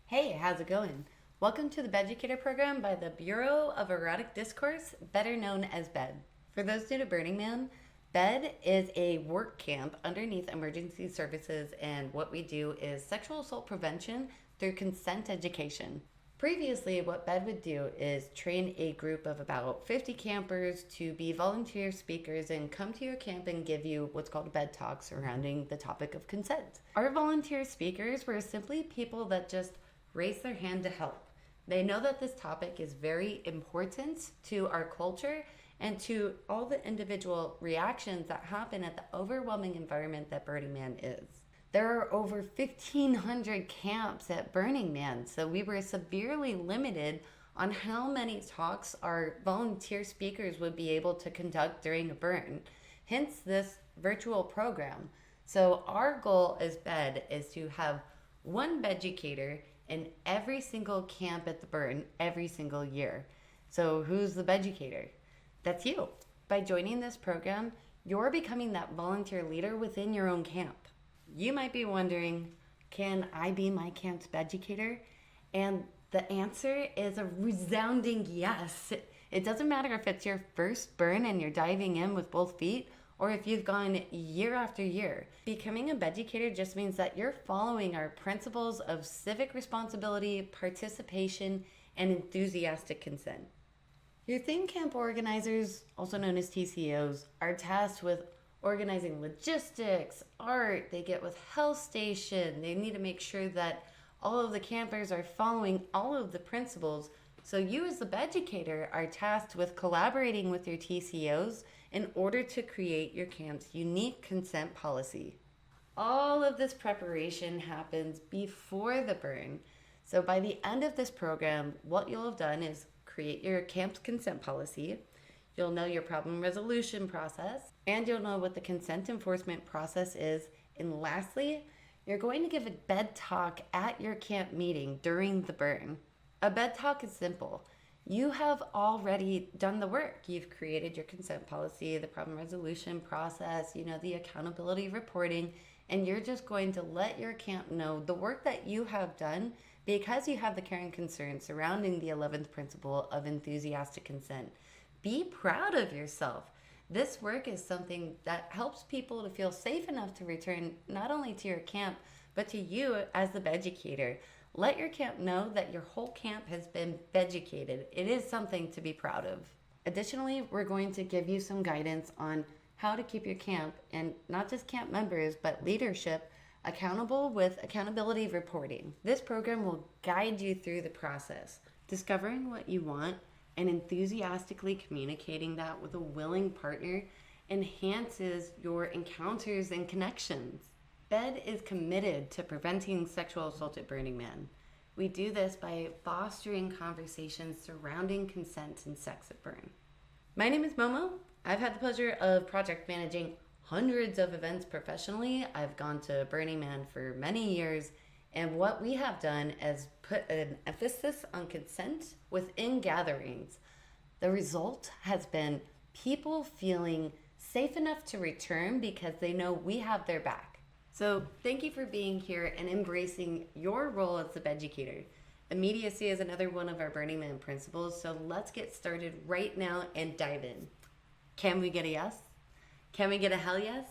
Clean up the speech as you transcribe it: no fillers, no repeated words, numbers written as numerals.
Hey, how's it going? Welcome to the BEDucator Program by the Bureau of Erotic Discourse, better known as BED. For those new to Burning Man, BED is a work camp underneath emergency services, and what we do is sexual assault prevention through consent education. Previously, what BED would do is train a group of about 50 campers to be volunteer speakers and come to your camp and give you what's called a BED talk surrounding the topic of consent. Our volunteer speakers were simply people that just raise their hand to help. They know that this topic is very important to our culture and to all the individual reactions that happen at the overwhelming environment that Burning Man is. There are over 1,500 camps at Burning Man, so we were severely limited on how many talks our volunteer speakers would be able to conduct during a burn, hence this virtual program. So our goal as BED is to have one BEDucator in every single camp at the burn every single year. So who's the BEDucator? That's you. By joining this program, you're becoming that volunteer leader within your own camp. You might be wondering, can I be my camp's BEDucator? And the answer is a resounding yes. It doesn't matter if it's your first burn and you're diving in with both feet, or if you've gone year after year. Becoming a BEDucator just means that you're following our principles of civic responsibility, participation, and enthusiastic consent. Your theme camp organizers, also known as TCOs, are tasked with organizing logistics, art, they get with health station, they need to make sure that all of the campers are following all of the principles. So you as the BEDucator are tasked with collaborating with your TCOs in order to create your camp's unique consent policy. All of this preparation happens before the burn. So by the end of this program, what you'll have done is create your camp's consent policy, you'll know your problem resolution process, and you'll know what the consent enforcement process is. And lastly, you're going to give a BED talk at your camp meeting during the burn. A BED talk is simple. You have already done the work. You've created your consent policy, the problem resolution process, the accountability reporting, and you're just going to let your camp know the work that you have done because you have the care and concern surrounding the 11th principle of enthusiastic consent. Be proud of yourself. This work is something that helps people to feel safe enough to return not only to your camp, but to you as the BEDucator. Let your camp know that your whole camp has been BEDucated. It is something to be proud of. Additionally, we're going to give you some guidance on how to keep your camp, and not just camp members, but leadership, accountable with accountability reporting. This program will guide you through the process, discovering what you want and enthusiastically communicating that with a willing partner enhances your encounters and connections. BED is committed to preventing sexual assault at Burning Man. We do this by fostering conversations surrounding consent and sex at burn. My name is Momo. I've had the pleasure of project managing hundreds of events professionally. I've gone to Burning Man for many years, and what we have done is put an emphasis on consent within gatherings. The result has been people feeling safe enough to return because they know we have their back. So thank you for being here and embracing your role as the BEDucator. Immediacy is another one of our Burning Man principles, so let's get started right now and dive in. Can we get a yes? Can we get a hell yes?